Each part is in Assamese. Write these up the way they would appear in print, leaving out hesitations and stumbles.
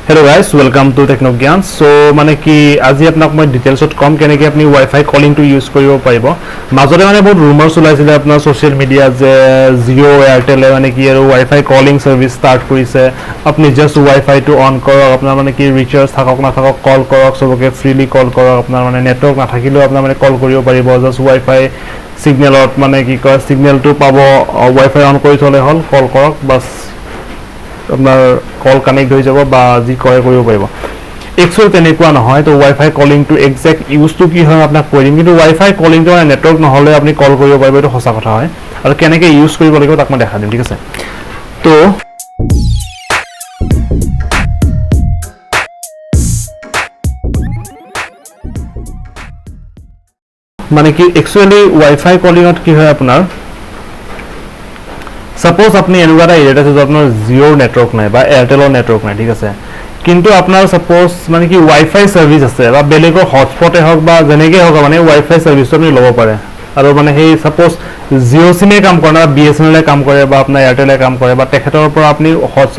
Hello guys, welcome to Technogyan. So মানে কি আজি আপোনাক মই ডিটেইলছত কম কেনেকৈ আপুনি ওয়াইফাই কলিং টু ইউজ কৰিব পাৰিব। মাজতে মানে বহুত ৰুমাৰ্স ওলাইছিল আপোনাৰ সোশ্যাল মিডিয়া যে জিও এয়াৰটেল মানে কি আৰু ওয়াইফাই কলিং সাৰ্ভিস স্টাৰ্ট কৰিছে। আপুনি জাস্ট ওয়াইফাই টু অন কৰক, আপোনাৰ মানে কি ৰিচাৰ্জ থাকক না থাকক কল কৰক, সবকে ফ্ৰীলি কল কৰক, আপোনাৰ মানে নেটৱৰ্ক নাথাকিলেও আপোনাৰ মানে কল কৰিব পাৰিব। জাস্ট ওয়াইফাই সিগনেলত মানে কি কয় সিগনেলটো পাব, ওয়াইফাই অন কৰি থলে হ'ল, কল কৰক বাস আপনাৰ কল কানেক্ট হয়ে যাব বা যি কৰে কৰিব পাৰিব। একচুৱেলি তেনেকুৱা নহয়। তো ওয়াইফাই কলিং টু এক্সাক্ট ইউজটো কি হয় আপোনাক কৈ দিম, কিন্তু ওয়াইফাই কলিংটো মানে নেটৱৰ্ক নহলে আপুনি কল কৰিব পাৰিব, এইটো সঁচা কথা হয়। আৰু কেনেকৈ ইউজ কৰিব লাগিব তাক মই দেখা দিম, ঠিক আছে। তো মানে কি একচুৱেলি ওয়াইফাই কলিঙত কি হয় আপোনাৰ, সাপোজ আপনি এনেকুৱা এটা এৰিয়াত আছে য'ত আপোনাৰ জিঅ'ৰ নেটৱৰ্ক নাই বা এয়াৰটেলৰ নেটৱৰ্ক নাই, ঠিক আছে, কিন্তু আপোনাৰ সাপোজ মানে কি ওয়াইফাই সাৰ্ভিস আছে বা বেলেগৰ হটস্পটে হওক বা যেনেকৈ হওক মানে ওয়াইফাই সাৰ্ভিসটো আপুনি ল'ব পাৰে। আৰু মানে সেই সাপোজ জিঅ' সিমে কাম কৰে না বিএছএনএলে কাম কৰে বা আপোনাৰ এয়াৰটেলে কাম কৰে বা তেখেতৰ পৰা আপুনি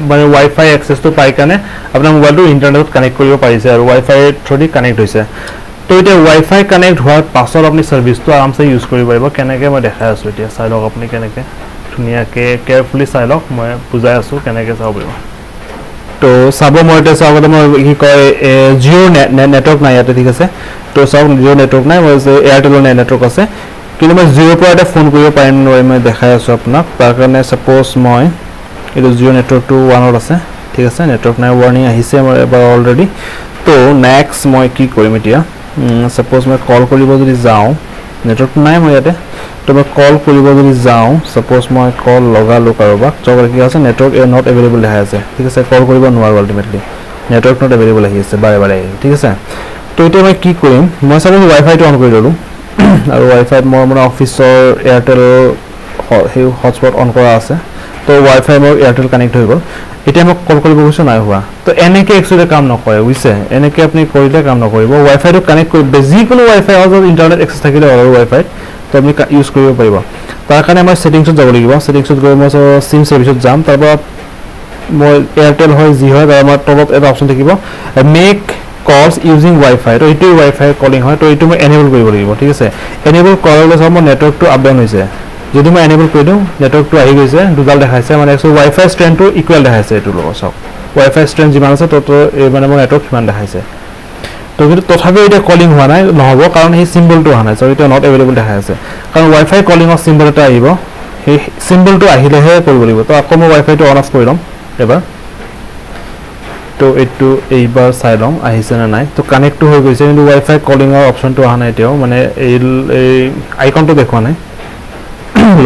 মানে ওয়াইফাই এক্সেছটো পাই কাৰণে আপোনাৰ মোবাইলটো ইণ্টাৰনেটত কানেক্ট কৰিব পাৰিছে আৰু ওয়াইফাই থ্ৰুদি কানেক্ট হৈছে। তো এতিয়া ওয়াইফাই কানেক্ট হোৱাৰ পাছত আপুনি সাৰ্ভিসটো আৰামছে ইউজ কৰিব পাৰিব। কেনেকৈ মই দেখাই আছোঁ, এতিয়া চাই লওক আপুনি কেনেকৈ ধুনীয়াকৈ কেয়াৰফুলি চাই লওক, মই বুজাই আছোঁ কেনেকৈ চাব পাৰিব। তো চাব মই এতিয়া চাওক, মই কি কয় জিঅ'ৰ নেটৱৰ্ক নাই ইয়াতে, ঠিক আছে। তো চাওক জিঅ'ৰ নেটৱৰ্ক নাই, মই এয়াৰটেলৰ নেটৱৰ্ক আছে, কিন্তু মই জিঅ'ৰ পৰা এটা ফোন কৰিব পাৰিম নোৱাৰিম মই দেখাই আছোঁ আপোনাক। তাৰ কাৰণে ছাপ'জ মই এইটো জিঅ' নেটৱৰ্কটো 1ত আছে, ঠিক আছে, নেটৱৰ্ক নাই ৱাৰ্ণিং আহিছে মোৰ এবাৰ অলৰেডি। তো নেক্সট মই কি কৰিম এতিয়া, ছাপ'জ মই কল কৰিব যদি যাওঁ, নেটৱৰ্কটো নাই মোৰ ইয়াতে, তো মই কল কৰিব যদি যাওঁ, ছাপ'জ মই কল লগালোঁ কাৰোবাক, চব কি আছে নেটৱৰ্ক নট এভেইলেবল দেখাই আছে, ঠিক আছে, কল কৰিব নোৱাৰোঁ আল্টিমেটলি, নেটৱৰ্ক নট এভেইলেবল আহি আছে বাৰে বাৰে আহি, ঠিক আছে। তো এতিয়া মই কি কৰিম, মই ছাপ'জ ওয়াইফাইটো অন কৰি ল'লোঁ আৰু ওয়াইফাইত মোৰ মানে অফিচৰ এয়াৰটেলৰ সেই হটস্পট অন কৰা আছে, তো ওয়াইফাই মোৰ এয়াৰটেল কানেক্ট হৈ গ'ল। এতিয়া মই কল কৰিব গৈছোঁ, নাই হোৱা। তো এনেকৈ একচুৱেলি কাম নকৰে বুজিছে, এনেকৈ আপুনি কৰিলে কাম নকৰিব। ওয়াইফাইটো কানেক্ট কৰিব, যিকোনো ওয়াইফাই হওক ইণ্টাৰনেট এক্সেছ থাকিলে হ'ল ওয়াইফাইত, তো আপুনি ইউজ কৰিব পাৰিব। তাৰ কাৰণে মই ছেটিংছত যাব লাগিব, ছেটিংছত গৈ মই চিম সাৰ্ভিসত যাম, তাৰপৰা মই এয়াৰটেল হয় যি হয়, তাৰ আমাৰ তলত এটা অপশ্যন থাকিব মেক কলছ ইউজিং ওয়াইফাই, তো এইটোৱে ওয়াইফাই কলিং হয়, তো এইটো মই এনেবল কৰিব লাগিব, ঠিক আছে। এনেবল কৰাৰ চাওক মোৰ নেটৱৰ্কটো আপ ডাউন হৈছে, যদি মই এনেবল কৰি দিওঁ নেটৱৰ্কটো আহি গৈছে, দুডাল দেখাইছে, মানে ওয়াইফাই ষ্ট্ৰেণ্ডটো ইকুৱেল দেখাইছে এইটোৰ লগত। চাওক ওয়াইফাই ষ্ট্ৰেণ্ড যিমান আছে তত মানে মোৰ নেটৱৰ্ক সিমান দেখাইছে। তো কিন্তু তথাপিও এতিয়া কলিং হোৱা নাই, নহ'ব কাৰণ সেই চিম্বলটো অহা নাই, চ' এতিয়া নট এভেইলেবল দেখাই আছে, কাৰণ ওয়াইফাই কলিঙৰ চিম্বল এটা আহিব, সেই চিম্বলটো আহিলেহে কৰিব লাগিব। তো আকৌ মই ওয়াইফাইটো অন অফ কৰি ল'ম এবাৰ, তো এইটো এইবাৰ চাই ল'ম আহিছে নে নাই। তো কানেক্টটো হৈ গৈছে, কিন্তু ওয়াইফাই কলিঙৰ অপশ্যনটো অহা নাই এতিয়াও, মানে এই আইকনটো দেখুওৱা নাই,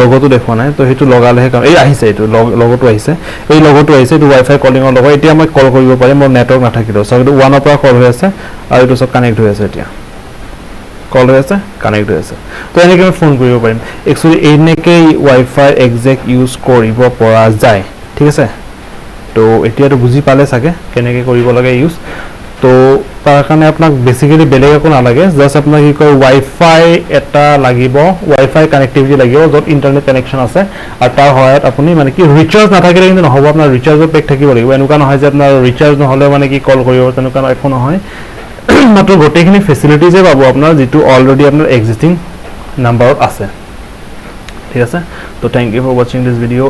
লগোটো দেখুওৱা নাই। তো সেইটো লগালেহে কাম, এই আহিছে, এইটো লগোটো আহিছে, এই লগোটো আহিছে, এইটো ওয়াইফাই কলিঙৰ লগত। এতিয়া মই কল কৰিব পাৰিম মোৰ নেটৱৰ্ক নাথাকিলেও। চাওক এইটো 1ৰ পৰা কল হৈ আছে আৰু এইটো চব কানেক্ট হৈ আছে, এতিয়া কল হৈ আছে, কানেক্ট হৈ আছে। তো এনেকৈ আমি ফোন কৰিব পাৰিম। একচুৱেলি এনেকৈ ওয়াইফাই এক্সাক্ট ইউজ কৰিব পৰা যায়, ঠিক আছে। তো এতিয়াতো বুজি পালে চাগে কেনেকৈ কৰিব লাগে ইউজ। তো তাৰ কাৰণে আপোনাক বেছিকেলি বেলেগ একো নালাগে, জাষ্ট আপোনাক কি কয় ওয়াইফাই এটা লাগিব, ওয়াইফাই কানেক্টিভিটি লাগিব য'ত ইণ্টাৰনেট কানেকশ্যন আছে, আৰু তাৰ সহায়ত আপুনি মানে কি ৰিচাৰ্জ নাথাকিলে কিন্তু নহ'ব, আপোনাৰ ৰিচাৰ্জৰ পেক থাকিব লাগিব। এনেকুৱা নহয় যে আপোনাৰ ৰিচাৰ্জ নহ'লে মানে কি কল কৰিব, তেনেকুৱা একো নহয়, মাত্ৰ গোটেইখিনি ফেচিলিটিজে পাব আপোনাৰ যিটো অলৰেডি আপোনাৰ এক্সিষ্টিং নাম্বাৰত আছে, ঠিক আছে। তো থেংক ইউ ফৰ ৱাচিং দিছ ভিডিঅ'।